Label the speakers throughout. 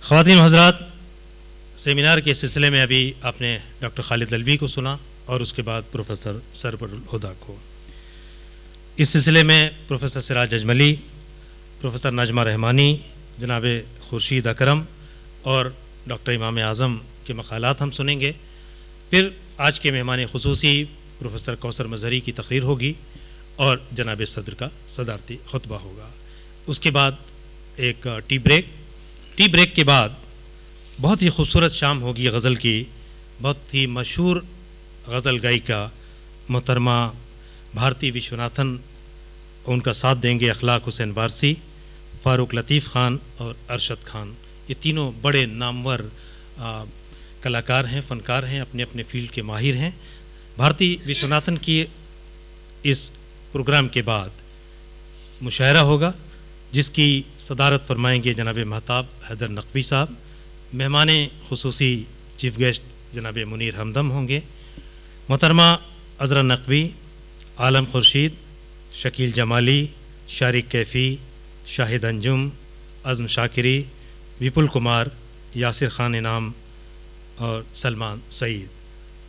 Speaker 1: خواتین و حضرات، سیمینار کے سلسلے میں ابھی آپ نے ڈاکٹر خالد الوی کو سنا اور اس کے بعد پروفیسر سرور الہدا کو. اس سلسلے میں پروفیسر سراج اجملی، پروفیسر نجمہ رحمانی، جناب خورشید اکرم اور ڈاکٹر امام اعظم کے مقالات ہم سنیں گے. پھر آج کے مہمان خصوصی پروفیسر کوثر مظہری کی تقریر ہوگی اور جناب صدر کا صدارتی خطبہ ہوگا. اس کے بعد ایک ٹی بریک کے بعد بہت ہی خوبصورت شام ہوگی غزل کی. بہت ہی مشہور غزل گائیکا محترمہ بھارتی وشوناتھن، ان کا ساتھ دیں گے اخلاق حسین وارسی، فاروق لطیف خان اور ارشد خان. یہ تینوں بڑے نامور کلاکار ہیں، فنکار ہیں، اپنے اپنے فیلڈ کے ماہر ہیں. بھارتی وشوناتھن کی اس پروگرام کے بعد مشاعرہ ہوگا جس کی صدارت فرمائیں گے جناب مہتاب حیدر نقوی صاحب. مہمان خصوصی چیف گیسٹ جناب منیر ہمدم ہوں گے. محترمہ عذرا نقوی، عالم خورشید، شکیل جمالی، شارق کیفی، شاہد انجم، عزم شاکری، وپل کمار، یاسر خان انعام اور سلمان سعید.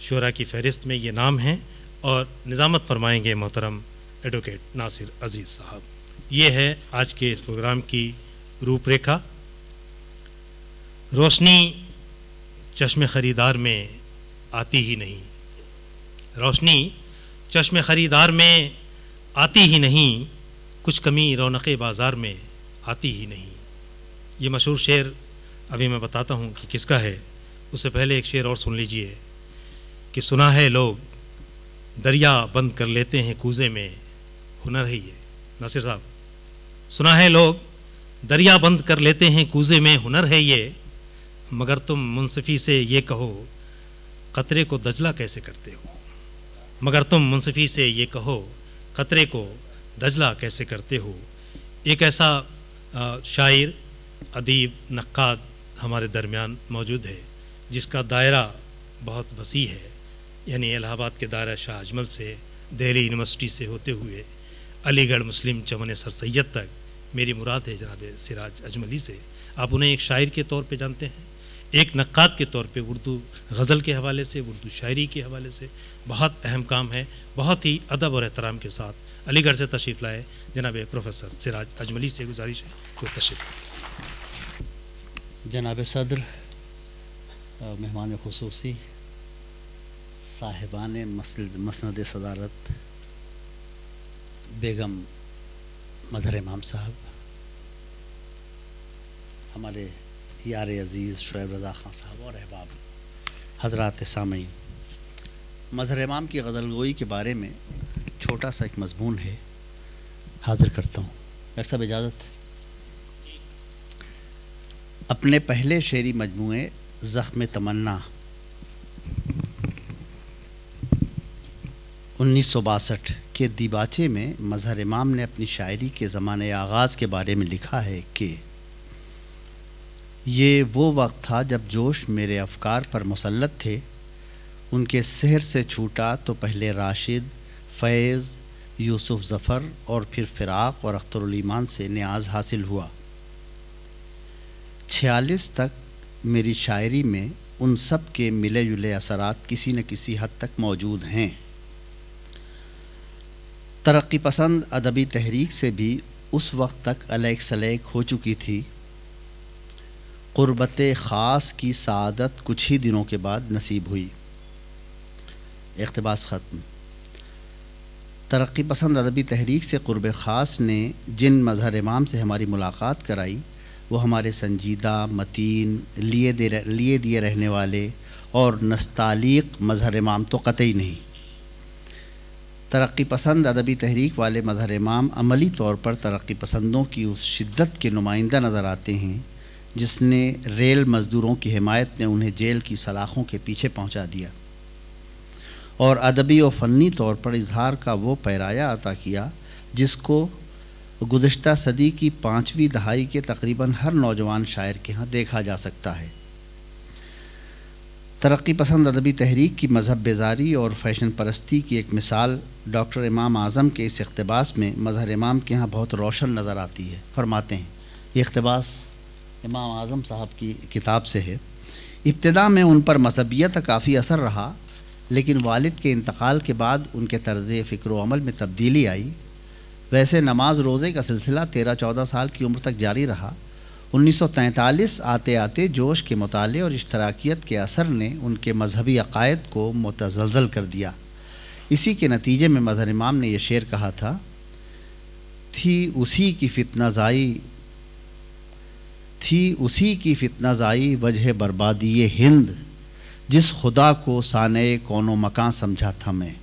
Speaker 1: شعراء کی فہرست میں یہ نام ہیں اور نظامت فرمائیں گے محترم ایڈوکیٹ ناصر عزیز صاحب. یہ ہے آج کے اس پروگرام کی روپ ریکھا. روشنی چشم خریدار میں آتی ہی نہیں، روشنی چشم خریدار میں آتی ہی نہیں، کچھ کمی رونق بازار میں آتی ہی نہیں. یہ مشہور شعر ابھی میں بتاتا ہوں کہ کس کا ہے. اس سے پہلے ایک شعر اور سن لیجئے کہ سنا ہے لوگ دریا بند کر لیتے ہیں کوزے میں، ہنر ہے یہ. ناصر صاحب، سنا ہے لوگ دریا بند کر لیتے ہیں کوزے میں، ہنر ہے یہ، مگر تم منصفی سے یہ کہو قطرے کو دجلہ کیسے کرتے ہو. مگر تم منصفی سے یہ کہو قطرے کو دجلہ کیسے کرتے ہو. ایک ایسا شاعر، ادیب، نقاد ہمارے درمیان موجود ہے جس کا دائرہ بہت وسیع ہے. یعنی الہ آباد کے دائرہ شاہ اجمل سے، دہلی یونیورسٹی سے ہوتے ہوئے علی گڑھ مسلم چمن سر سید تک میری مراد ہے جناب سراج اجملی سے. آپ انہیں ایک شاعر کے طور پہ جانتے ہیں، ایک نقاد کے طور پہ اردو غزل کے حوالے سے، اردو شاعری کے حوالے سے بہت اہم کام ہے. بہت ہی ادب اور احترام کے ساتھ علی گڑھ سے تشریف لائے جناب پروفیسر سراج اجملی سے گزارش ہے کہ تشریف لائے.
Speaker 2: جناب صدر، مہمان خصوصی، صاحبان مسند صدارت، بیگم مظہر امام صاحب، ہمارے یار عزیز شعیب رضا خان صاحب اور احباب، حضرات سامعین، مظہر امام کی غزل گوئی کے بارے میں چھوٹا سا ایک مضمون ہے، حاضر کرتا ہوں. ڈاکٹر صاحب اجازت. اپنے پہلے شعری مجموعے زخم تمنا 1962 کے دیباچے میں مظہر امام نے اپنی شاعری کے زمانے آغاز کے بارے میں لکھا ہے کہ یہ وہ وقت تھا جب جوش میرے افکار پر مسلط تھے. ان کے سحر سے چھوٹا تو پہلے راشد، فیض، یوسف ظفر اور پھر فراق اور اختر الایمان سے نیاز حاصل ہوا. 46 تک میری شاعری میں ان سب کے ملے جلے اثرات کسی نہ کسی حد تک موجود ہیں. ترقی پسند ادبی تحریک سے بھی اس وقت تک علیق سلیق ہو چکی تھی. قربت خاص کی سعادت کچھ ہی دنوں کے بعد نصیب ہوئی. اقتباس ختم. ترقی پسند ادبی تحریک سے قرب خاص نے جن مظہر امام سے ہماری ملاقات کرائی وہ ہمارے سنجیدہ، متین، لیے دیے رہنے والے اور نستعلیق مظہر امام تو قطعی نہیں. ترقی پسند ادبی تحریک والے مظہر امام عملی طور پر ترقی پسندوں کی اس شدت کے نمائندہ نظر آتے ہیں جس نے ریل مزدوروں کی حمایت میں انہیں جیل کی سلاخوں کے پیچھے پہنچا دیا اور ادبی و فنی طور پر اظہار کا وہ پیرایا عطا کیا جس کو گزشتہ صدی کی 5ویں دہائی کے تقریباً ہر نوجوان شاعر کے ہاں دیکھا جا سکتا ہے. ترقی پسند ادبی تحریک کی مذہب بیزاری اور فیشن پرستی کی ایک مثال ڈاکٹر امام اعظم کے اس اقتباس میں مظہر امام کے ہاں بہت روشن نظر آتی ہے. فرماتے ہیں، یہ اقتباس امام اعظم صاحب کی کتاب سے ہے۔ ابتدا میں ان پر مذہبیت کا کافی اثر رہا، لیکن والد کے انتقال کے بعد ان کے طرز فکر و عمل میں تبدیلی آئی۔ ویسے نماز روزے کا سلسلہ 13-14 سال کی عمر تک جاری رہا۔ 1943 آتے آتے جوش کے مطالعے اور اشتراکیت کے اثر نے ان کے مذہبی عقائد کو متزلزل کر دیا۔ اسی کے نتیجے میں مظہر امام نے یہ شعر کہا تھا، تھی اسی کی فتنہ زائی وجہ بربادی ہند، جس خدا کو صانع کون و مکان سمجھا تھا میں۔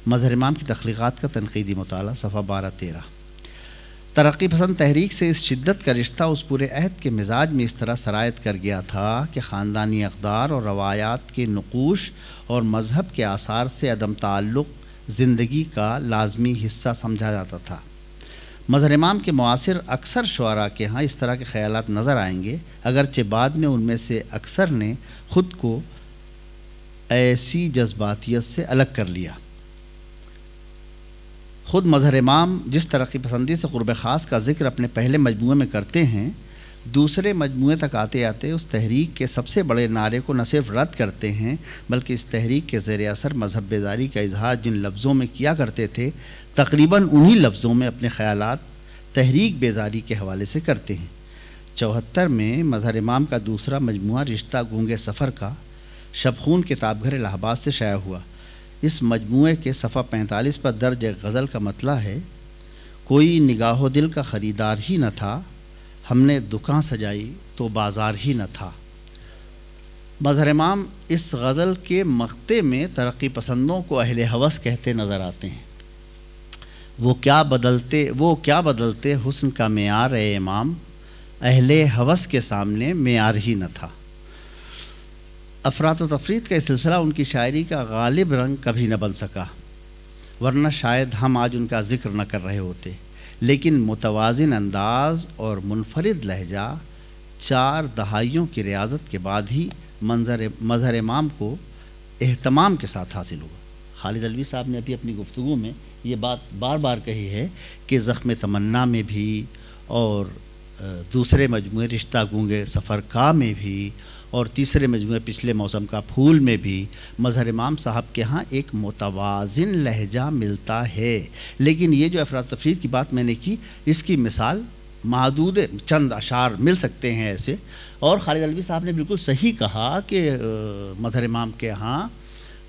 Speaker 2: مظہر امام کی تخلیقات کا تنقیدی مطالعہ، صفحہ 12-13۔ ترقی پسند تحریک سے اس شدت کا رشتہ اس پورے عہد کے مزاج میں اس طرح سرایت کر گیا تھا کہ خاندانی اقدار اور روایات کے نقوش اور مذہب کے آثار سے عدم تعلق زندگی کا لازمی حصہ سمجھا جاتا تھا۔ مظہر امام کے معاصر اکثر شعراء کے ہاں اس طرح کے خیالات نظر آئیں گے، اگرچہ بعد میں ان میں سے اکثر نے خود کو ایسی جذباتیت سے الگ کر لیا۔ خود مظہر امام جس ترقی پسندی سے قرب خاص کا ذکر اپنے پہلے مجموعے میں کرتے ہیں، دوسرے مجموعے تک آتے آتے اس تحریک کے سب سے بڑے نعرے کو نہ صرف رد کرتے ہیں، بلکہ اس تحریک کے زیر اثر مذہب بیداری کا اظہار جن لفظوں میں کیا کرتے تھے، تقریباً انہی لفظوں میں اپنے خیالات تحریک بیداری کے حوالے سے کرتے ہیں۔ 74 میں مظہر امام کا دوسرا مجموعہ رشتہ گونگے سفر کا شبخون کتاب گھر الہ آباد سے شائع ہوا۔ اس مجموعے کے صفحہ 45 پر درج ایک غزل کا مطلع ہے، کوئی نگاہ و دل کا خریدار ہی نہ تھا، ہم نے دکان سجائی تو بازار ہی نہ تھا۔ مظہر امام اس غزل کے مقطع میں ترقی پسندوں کو اہل ہوس کہتے نظر آتے ہیں۔ وہ کیا بدلتے حسن کا معیار اے امام، اہل ہوس کے سامنے معیار ہی نہ تھا۔ افراط و تفریط کا یہ سلسلہ ان کی شاعری کا غالب رنگ کبھی نہ بن سکا، ورنہ شاید ہم آج ان کا ذکر نہ کر رہے ہوتے، لیکن متوازن انداز اور منفرد لہجہ 4 دہائیوں کی ریاضت کے بعد ہی مظہر امام کو اہتمام کے ساتھ حاصل ہوا۔ خالد علوی صاحب نے ابھی اپنی گفتگو میں یہ بات بار بار کہی ہے کہ زخم تمنا میں بھی اور دوسرے مجموعے رشتہ گونگے سفر کا میں بھی اور تیسرے مجموعے پچھلے موسم کا پھول میں بھی مظہر امام صاحب کے ہاں ایک متوازن لہجہ ملتا ہے۔ لیکن یہ جو افراط تفریط کی بات میں نے کی، اس کی مثال محدود چند اشعار مل سکتے ہیں ایسے، اور خالد علوی صاحب نے بالکل صحیح کہا کہ مظہر امام کے ہاں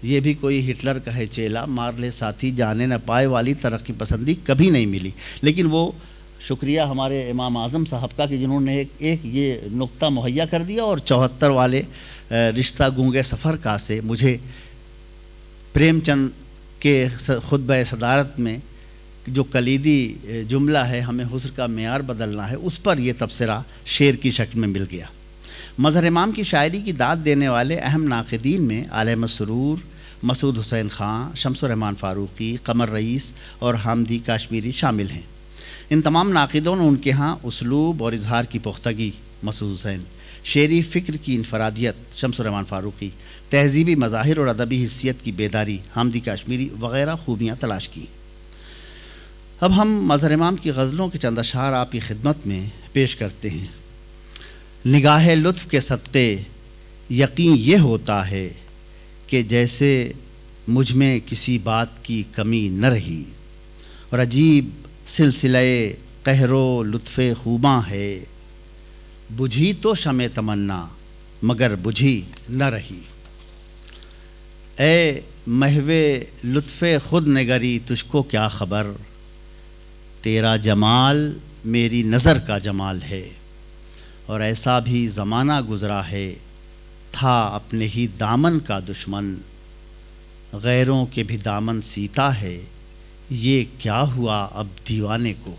Speaker 2: یہ بھی کوئی ہٹلر کا ہے چیلا، مار لے ساتھی جانے نہ پائے والی ترقی پسندی کبھی نہیں ملی۔ لیکن وہ شکریہ ہمارے امام اعظم صاحب کا کہ جنہوں نے ایک یہ نقطہ مہیا کر دیا، اور 74 والے رشتہ گونگے سفر کا سے مجھے پریم چند کے خطبہ صدارت میں جو کلیدی جملہ ہے ہمیں حسن کا معیار بدلنا ہے، اس پر یہ تبصرہ شعر کی شکل میں مل گیا۔ مظہر امام کی شاعری کی داد دینے والے اہم ناقدین میں آل احمد سرور، مسعود حسین خان، شمس الرحمن فاروقی، قمر رئیس اور حامدی کاشمیری شامل ہیں۔ ان تمام ناقدوں نے ان کے ہاں اسلوب اور اظہار کی پختگی، مسعود حسین، شعری فکر کی انفرادیت، شمس الرحمن فاروقی، تہذیبی مظاہر اور ادبی حیثیت کی بیداری، حامدی کاشمیری وغیرہ خوبیاں تلاش کی۔ اب ہم مظہر امام کی غزلوں کے چند اشعار آپ کی خدمت میں پیش کرتے ہیں۔ نگاہ لطف کے صدقے یقین یہ ہوتا ہے کہ جیسے مجھ میں کسی بات کی کمی نہ رہی، اور عجیب سلسلہ قہر و لطف خوباں ہے، بجھی تو شمع تمنا مگر بجھی نہ رہی۔ اے محو لطف خود نگری تجھ کو کیا خبر، تیرا جمال میری نظر کا جمال ہے، اور ایسا بھی زمانہ گزرا ہے تھا اپنے ہی دامن کا دشمن، غیروں کے بھی دامن سیتا ہے، یہ کیا ہوا اب دیوانے کو۔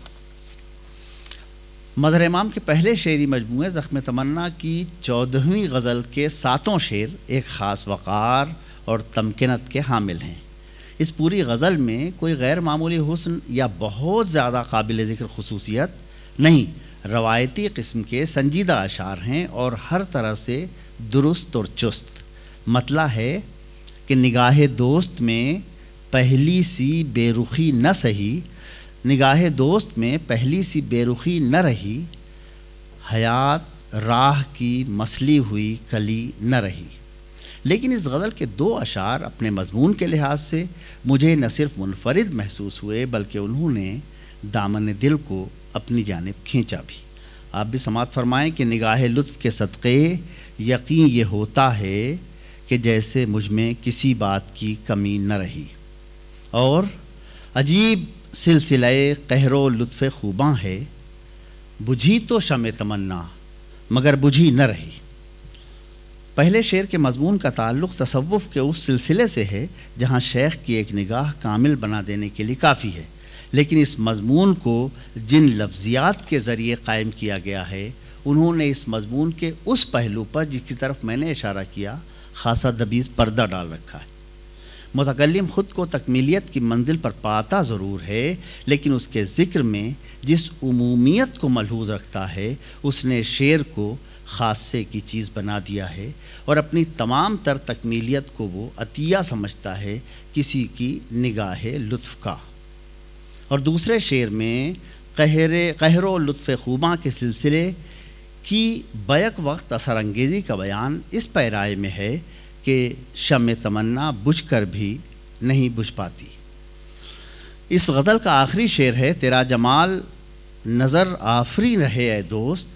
Speaker 2: مظہر امام کے پہلے شعری مجموعے زخم تمنا کی 14ویں غزل کے 7 شعر ایک خاص وقار اور تمکنت کے حامل ہیں۔ اس پوری غزل میں کوئی غیر معمولی حسن یا بہت زیادہ قابل ذکر خصوصیت نہیں، روایتی قسم کے سنجیدہ اشعار ہیں اور ہر طرح سے درست اور چست۔ مطلع ہے کہ نگاہ دوست میں پہلی سی بے رخی نہ سہی، نگاہ دوست میں پہلی سی بے رخی نہ رہی، حیات راہ کی مسلی ہوئی کلی نہ رہی۔ لیکن اس غزل کے 2 اشعار اپنے مضمون کے لحاظ سے مجھے نہ صرف منفرد محسوس ہوئے بلکہ انہوں نے دامن دل کو اپنی جانب کھینچا بھی۔ آپ بھی سماعت فرمائیں کہ نگاہ لطف کے صدقے یقین یہ ہوتا ہے کہ جیسے مجھ میں کسی بات کی کمی نہ رہی، اور عجیب سلسلہ قہر و لطف خوباں ہے، بجھی تو شمع تمنا مگر بجھی نہ رہی۔ پہلے شعر کے مضمون کا تعلق تصوف کے اس سلسلے سے ہے جہاں شیخ کی ایک نگاہ کامل بنا دینے کے لیے کافی ہے، لیکن اس مضمون کو جن لفظیات کے ذریعے قائم کیا گیا ہے انہوں نے اس مضمون کے اس پہلو پر جس کی طرف میں نے اشارہ کیا خاصا دبیز پردہ ڈال رکھا ہے۔ متکلم خود کو تکمیلیت کی منزل پر پاتا ضرور ہے، لیکن اس کے ذکر میں جس عمومیت کو ملحوظ رکھتا ہے اس نے شعر کو خاصے کی چیز بنا دیا ہے، اور اپنی تمام تر تکمیلیت کو وہ عطیہ سمجھتا ہے کسی کی نگاہ لطف کا۔ اور دوسرے شعر میں قہر و لطف خوباں کے سلسلے کی بیک وقت اثر انگیزی کا بیان اس پیرائے میں ہے کہ شمع تمنا بجھ کر بھی نہیں بجھ پاتی۔ اس غزل کا آخری شعر ہے، تیرا جمال نظر آفری رہے اے دوست،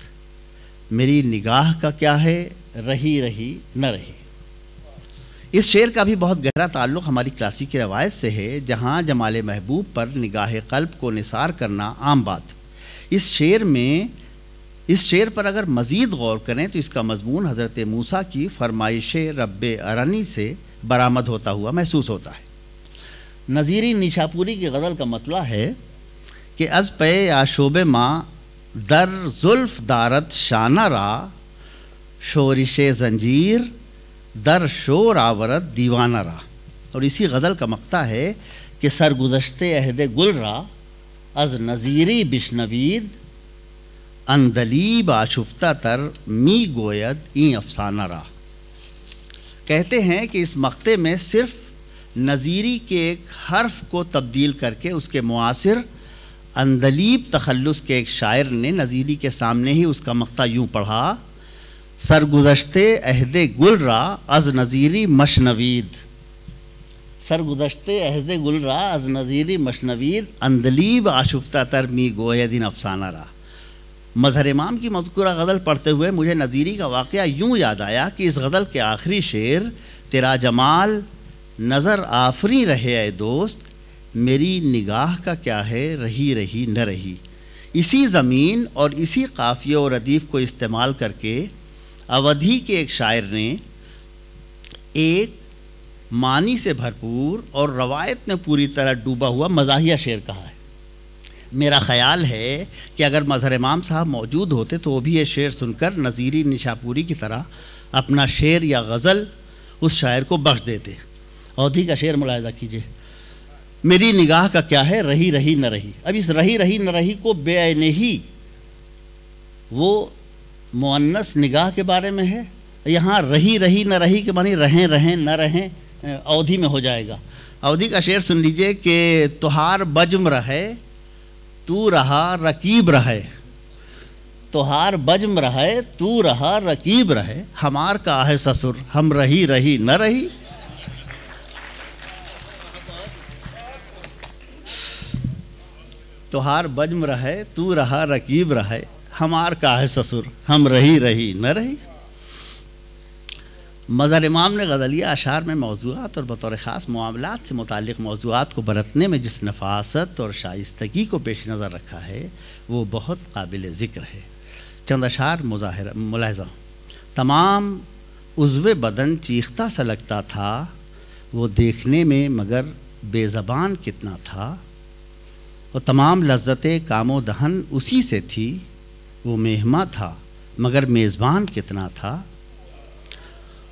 Speaker 2: میری نگاہ کا کیا ہے رہی رہی نہ رہی۔ اس شعر کا بھی بہت گہرا تعلق ہماری کلاسیکی روایت سے ہے جہاں جمال محبوب پر نگاہ قلب کو نثار کرنا عام بات۔ اس شعر پر اگر مزید غور کریں تو اس کا مضمون حضرت موسیٰ کی فرمائش رب ارنی سے برآمد ہوتا ہوا محسوس ہوتا ہے۔ نظیری نیشاپوری کی غزل کا مطلع ہے کہ از پہ آشوب ماں در زلف دارت شانہ را، شورش زنجیر در شور آورت دیوانہ را۔ اور اسی غزل کا مقطع ہے کہ سرگزشتے عہد گل را، از نظیری بشنوید اندلیب آشفتہ تر می گوید این افسانہ را۔ کہتے ہیں کہ اس مقطع میں صرف نظیری کے ایک حرف کو تبدیل کر کے اس کے معاصر اندلیب تخلص کے ایک شاعر نے نظیری کے سامنے ہی اس کا مقطع یوں پڑھا، سرگزشتے عہد گل را از نظیری مشنوید، سرگزشتے عہد گل را از نظیری مشنوید اندلیب آشفتہ تر می گوید این افسانہ را۔ مظہر امام کی مذکورہ غزل پڑھتے ہوئے مجھے نظیری کا واقعہ یوں یاد آیا کہ اس غزل کے آخری شعر، تیرا جمال نظر آفری رہے اے دوست، میری نگاہ کا کیا ہے رہی رہی نہ رہی، اسی زمین اور اسی قافیہ اور ردیف کو استعمال کر کے اودھی کے ایک شاعر نے ایک معنی سے بھرپور اور روایت میں پوری طرح ڈوبا ہوا مزاحیہ شعر کہا ہے۔ میرا خیال ہے کہ اگر مظہر امام صاحب موجود ہوتے تو وہ بھی یہ شعر سن کر نظیری نشاپوری کی طرح اپنا شعر یا غزل اس شاعر کو بخش دیتے۔ اودھی کا شعر ملاحظہ کیجئے، میری نگاہ کا کیا ہے رہی رہی نہ رہی۔ اب اس رہی رہی نہ رہی کو بے عینہی وہ مؤنث نگاہ کے بارے میں ہے، یہاں رہی رہی نہ رہی کے معنی رہیں رہیں نہ رہیں اودھی میں ہو جائے گا۔ اودھی کا شعر سن لیجئے کہ تہار بجم رہے تو رہا رکیب رہے، تہار بجم رہے تو رہا رکیب رہے، ہمار کا ہے سسر ہم رہی رہی نہ رہی۔ تہار بجم رہے تو رہا رکیب رہے، ہمار کا ہے سسر ہم رہی رہی نہ رہی۔ مظہر امام نے غزلیہ اشعار میں موضوعات اور بطور خاص معاملات سے متعلق موضوعات کو برتنے میں جس نفاست اور شائستگی کو پیش نظر رکھا ہے وہ بہت قابل ذکر ہے۔ چند اشعار ملاحظہ، تمام عضو بدن چیختا سا لگتا تھا، وہ دیکھنے میں مگر بے زبان کتنا تھا، اور تمام لذتیں کام و دہن اسی سے تھی، وہ مہماں تھا مگر میزبان کتنا تھا،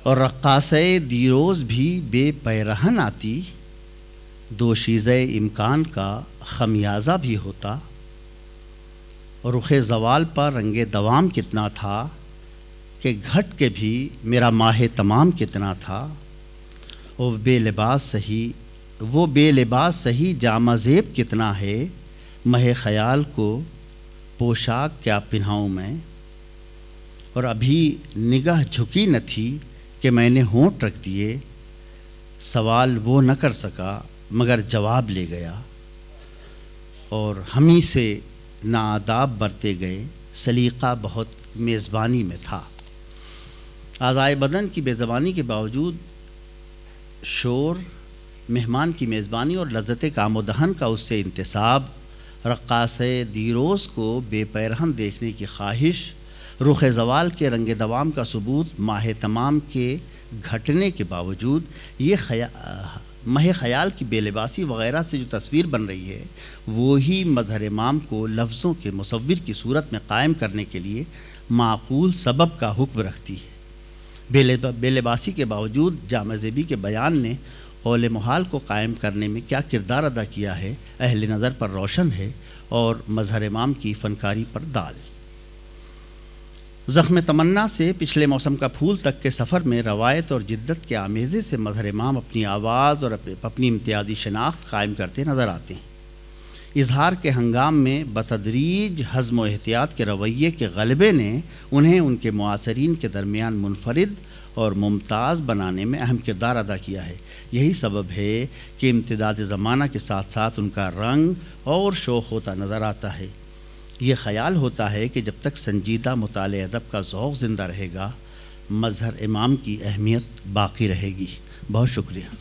Speaker 2: اور رقاصہ دیروز بھی بے پیرہن آتی، دوشیزہ امکان کا خمیازہ بھی ہوتا، اور رخ زوال پر رنگ دوام کتنا تھا کہ گھٹ کے بھی میرا ماہ تمام کتنا تھا، وہ بے لباس سہی جامہ زیب کتنا ہے، مہ خیال کو پوشاک کیا پہناؤں میں، اور ابھی نگاہ جھکی نہ تھی کہ میں نے ہونٹ رکھ دیے، سوال وہ نہ کر سکا مگر جواب لے گیا، اور ہم ہی سے ناآداب برتے گئے، سلیقہ بہت میزبانی میں تھا۔ اعضائے بدن کی بے زبانی کے باوجود شور، مہمان کی میزبانی اور لذت کام و دہن کا اس سے انتصاب، رقاصے دیروز کو بے پیرہن دیکھنے کی خواہش، رخ زوال کے رنگ دوام کا ثبوت ماہ تمام کے گھٹنے کے باوجود، یہ ماہ خیال کی بے لباسی وغیرہ سے جو تصویر بن رہی ہے، وہی مظہر امام کو لفظوں کے مصور کی صورت میں قائم کرنے کے لیے معقول سبب کا حکم رکھتی ہے۔ بے لباسی کے باوجود جامع زیبی کے بیان نے قول محال کو قائم کرنے میں کیا کردار ادا کیا ہے، اہل نظر پر روشن ہے اور مظہر امام کی فنکاری پر دال۔ زخم تمنا سے پچھلے موسم کا پھول تک کے سفر میں روایت اور جدت کے آمیزے سے مظہر امام اپنی آواز اور اپنی امتیازی شناخت قائم کرتے نظر آتے ہیں۔ اظہار کے ہنگام میں بتدریج حزم و احتیاط کے رویے کے غلبے نے انہیں ان کے معاصرین کے درمیان منفرد اور ممتاز بنانے میں اہم کردار ادا کیا ہے۔ یہی سبب ہے کہ امتداد زمانہ کے ساتھ ساتھ ان کا رنگ اور شوخ ہوتا نظر آتا ہے۔ یہ خیال ہوتا ہے کہ جب تک سنجیدہ مطالعہ ادب کا ذوق زندہ رہے گا، مظہر امام کی اہمیت باقی رہے گی۔ بہت شکریہ۔